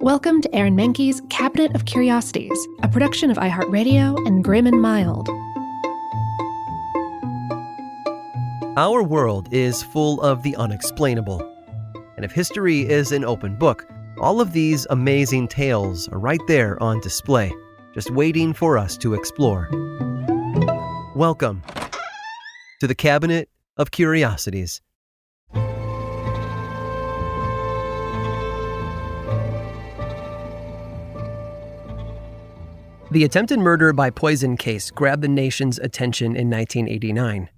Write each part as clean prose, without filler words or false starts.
Welcome to Aaron Mahnke's Cabinet of Curiosities, a production of iHeartRadio and Grim and Mild. Our world is full of the unexplainable. And if history is an open book, all of these amazing tales are right there on display, just waiting for us to explore. Welcome to the Cabinet of Curiosities. The attempted murder by poison case grabbed the nation's attention in 1989.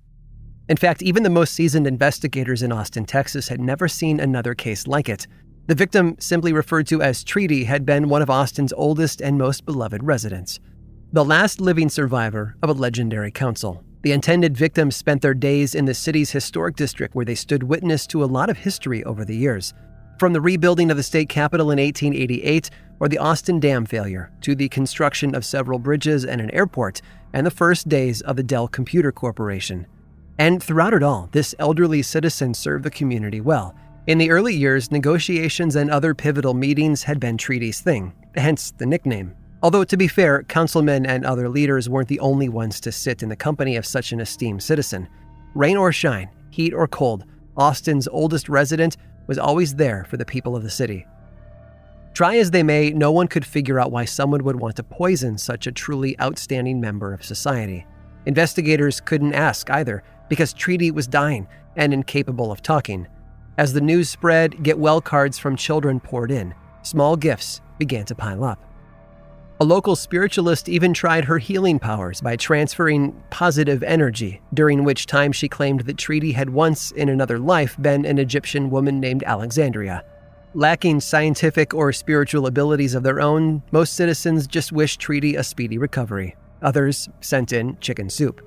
In fact, even the most seasoned investigators in Austin, Texas had never seen another case like it. The victim, simply referred to as Treaty, had been one of Austin's oldest and most beloved residents. The last living survivor of a legendary council. The intended victims spent their days in the city's historic district where they stood witness to a lot of history over the years. From the rebuilding of the state capitol in 1888, or the Austin Dam failure, to the construction of several bridges and an airport, and the first days of the Dell Computer Corporation. And throughout it all, this elderly citizen served the community well. In the early years, negotiations and other pivotal meetings had been Treaty's thing, hence the nickname. Although, to be fair, councilmen and other leaders weren't the only ones to sit in the company of such an esteemed citizen. Rain or shine, heat or cold, Austin's oldest resident was always there for the people of the city. Try as they may, no one could figure out why someone would want to poison such a truly outstanding member of society. Investigators couldn't ask either, because Treaty was dying and incapable of talking. As the news spread, get-well cards from children poured in. Small gifts began to pile up. A local spiritualist even tried her healing powers by transferring positive energy, during which time she claimed that Treaty had once, in another life, been an Egyptian woman named Alexandria. Lacking scientific or spiritual abilities of their own, most citizens just wished Treaty a speedy recovery. Others sent in chicken soup.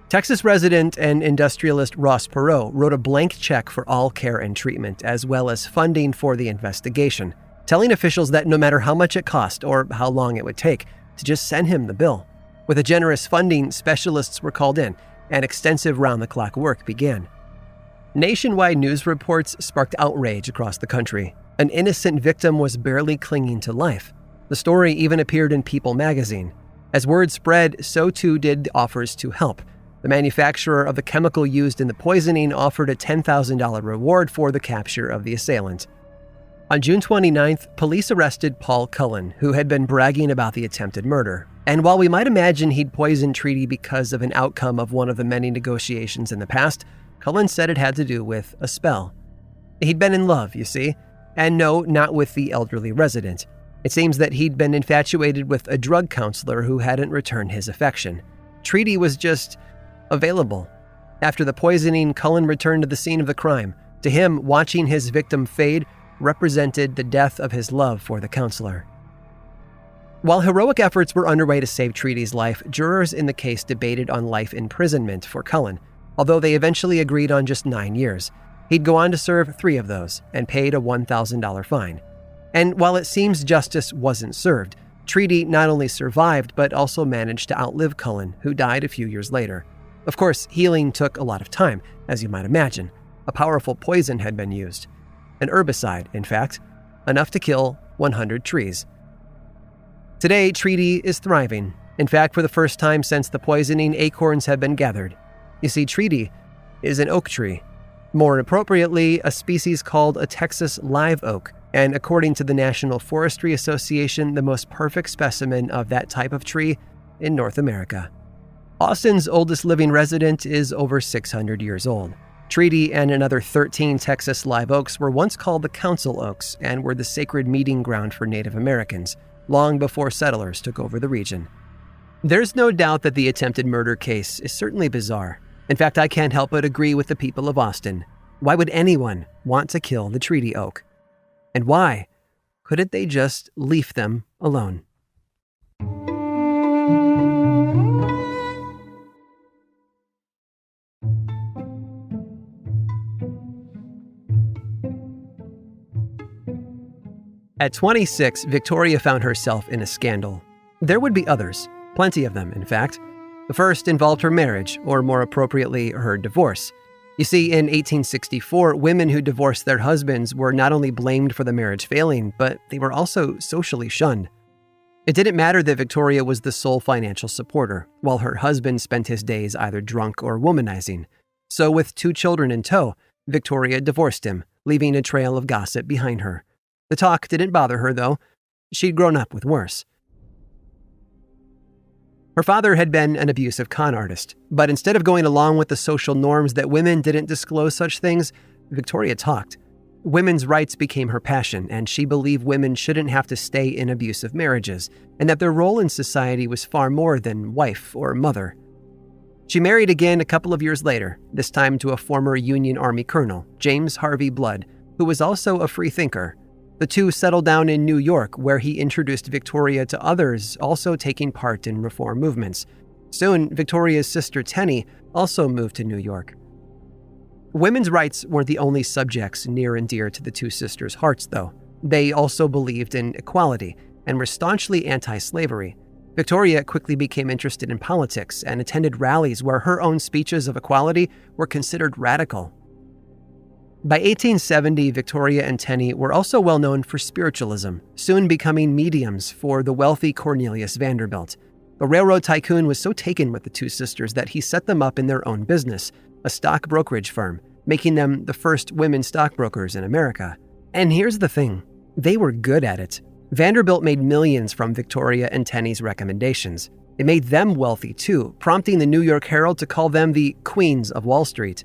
Texas resident and industrialist Ross Perot wrote a blank check for all care and treatment, as well as funding for the investigation, telling officials that no matter how much it cost or how long it would take, to just send him the bill. With a generous funding, specialists were called in, and extensive round-the-clock work began. Nationwide news reports sparked outrage across the country. An innocent victim was barely clinging to life. The story even appeared in People magazine. As word spread, so too did offers to help. The manufacturer of the chemical used in the poisoning offered a $10,000 reward for the capture of the assailant. On June 29th, police arrested Paul Cullen, who had been bragging about the attempted murder. And while we might imagine he'd poisoned Treaty because of an outcome of one of the many negotiations in the past, Cullen said it had to do with a spell. He'd been in love, you see, and no, not with the elderly resident. It seems that he'd been infatuated with a drug counselor who hadn't returned his affection. Treaty was just available. After the poisoning, Cullen returned to the scene of the crime. To him, watching his victim fade represented the death of his love for the counselor. While heroic efforts were underway to save Treaty's life, jurors in the case debated on life imprisonment for Cullen, although they eventually agreed on just 9 years. He'd go on to serve 3 of those and paid a $1,000 fine. And while it seems justice wasn't served, Treaty not only survived but also managed to outlive Cullen, who died a few years later. Of course, healing took a lot of time, as you might imagine. A powerful poison had been used. An herbicide, in fact, enough to kill 100 trees. Today, Treaty is thriving. In fact, for the first time since the poisoning, acorns have been gathered. You see, Treaty is an oak tree. More appropriately, a species called a Texas live oak, and according to the National Forestry Association, the most perfect specimen of that type of tree in North America. Austin's oldest living resident is over 600 years old. Treaty and another 13 Texas live oaks were once called the Council Oaks and were the sacred meeting ground for Native Americans, long before settlers took over the region. There's no doubt that the attempted murder case is certainly bizarre. In fact, I can't help but agree with the people of Austin. Why would anyone want to kill the treaty oak? And why couldn't they just leave them alone? At 26, Victoria found herself in a scandal. There would be others, plenty of them, in fact. The first involved her marriage, or more appropriately, her divorce. You see, in 1864, women who divorced their husbands were not only blamed for the marriage failing, but they were also socially shunned. It didn't matter that Victoria was the sole financial supporter, while her husband spent his days either drunk or womanizing. So with 2 children in tow, Victoria divorced him, leaving a trail of gossip behind her. The talk didn't bother her, though. She'd grown up with worse. Her father had been an abusive con artist, but instead of going along with the social norms that women didn't disclose such things, Victoria talked. Women's rights became her passion, and she believed women shouldn't have to stay in abusive marriages, and that their role in society was far more than wife or mother. She married again a couple of years later, this time to a former Union Army colonel, James Harvey Blood, who was also a free thinker. The two settled down in New York, where he introduced Victoria to others also taking part in reform movements. Soon, Victoria's sister Tenny also moved to New York. Women's rights weren't the only subjects near and dear to the two sisters' hearts, though. They also believed in equality and were staunchly anti-slavery. Victoria quickly became interested in politics and attended rallies where her own speeches of equality were considered radical. By 1870, Victoria and Tenny were also well known for spiritualism, soon becoming mediums for the wealthy Cornelius Vanderbilt. The railroad tycoon was so taken with the two sisters that he set them up in their own business, a stock brokerage firm, making them the first women stockbrokers in America. And here's the thing, they were good at it. Vanderbilt made millions from Victoria and Tenny's recommendations. It made them wealthy too, prompting the New York Herald to call them the Queens of Wall Street.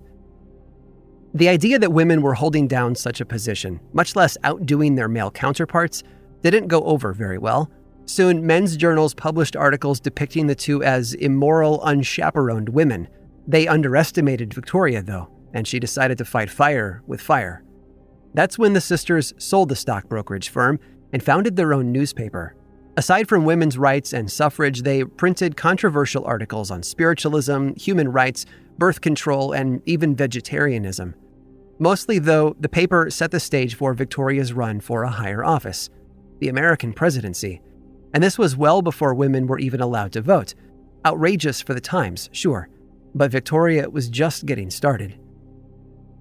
The idea that women were holding down such a position, much less outdoing their male counterparts, didn't go over very well. Soon, men's journals published articles depicting the two as immoral, unchaperoned women. They underestimated Victoria, though, and she decided to fight fire with fire. That's when the sisters sold the stock brokerage firm and founded their own newspaper. Aside from women's rights and suffrage, they printed controversial articles on spiritualism, human rights, birth control, and even vegetarianism. Mostly, though, the paper set the stage for Victoria's run for a higher office, the American presidency. And this was well before women were even allowed to vote. Outrageous for the times, sure, but Victoria was just getting started.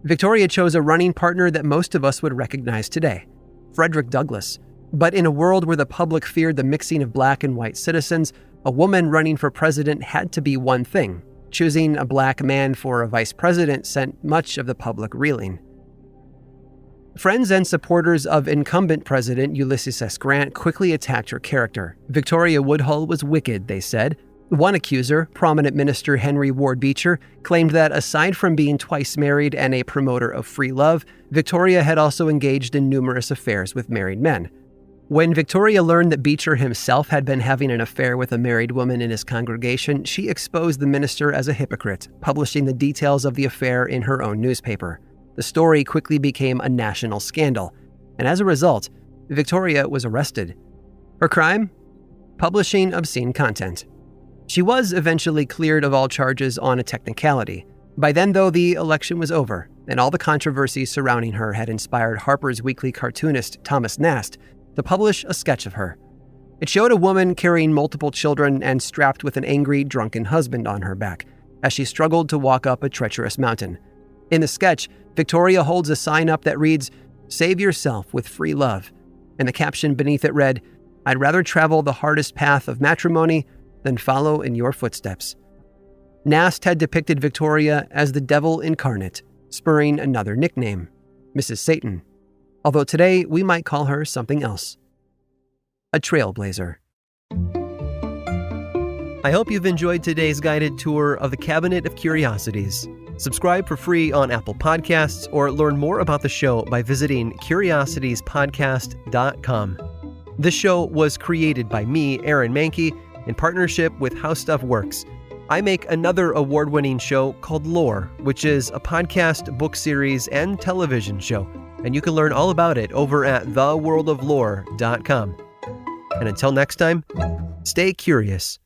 Victoria chose a running partner that most of us would recognize today, Frederick Douglass. But in a world where the public feared the mixing of black and white citizens, a woman running for president had to be one thing. Choosing a black man for a vice president sent much of the public reeling. Friends and supporters of incumbent President Ulysses S. Grant quickly attacked her character. Victoria Woodhull was wicked, they said. One accuser, prominent minister Henry Ward Beecher, claimed that aside from being twice married and a promoter of free love, Victoria had also engaged in numerous affairs with married men. When Victoria learned that Beecher himself had been having an affair with a married woman in his congregation, she exposed the minister as a hypocrite, publishing the details of the affair in her own newspaper. The story quickly became a national scandal, and as a result, Victoria was arrested. Her crime? Publishing obscene content. She was eventually cleared of all charges on a technicality. By then, though, the election was over, and all the controversy surrounding her had inspired Harper's Weekly cartoonist Thomas Nast to publish a sketch of her. It showed a woman carrying multiple children and strapped with an angry, drunken husband on her back as she struggled to walk up a treacherous mountain. In the sketch, Victoria holds a sign up that reads, "Save yourself with free love," and the caption beneath it read, "I'd rather travel the hardest path of matrimony than follow in your footsteps." Nast had depicted Victoria as the devil incarnate, spurring another nickname, Mrs. Satan, although today we might call her something else. A trailblazer. I hope you've enjoyed today's guided tour of the Cabinet of Curiosities. Subscribe for free on Apple Podcasts or learn more about the show by visiting curiositiespodcast.com. This show was created by me, Aaron Mahnke, in partnership with How Stuff Works. I make another award-winning show called Lore, which is a podcast, book series, and television show, and you can learn all about it over at theworldoflore.com. And until next time, stay curious.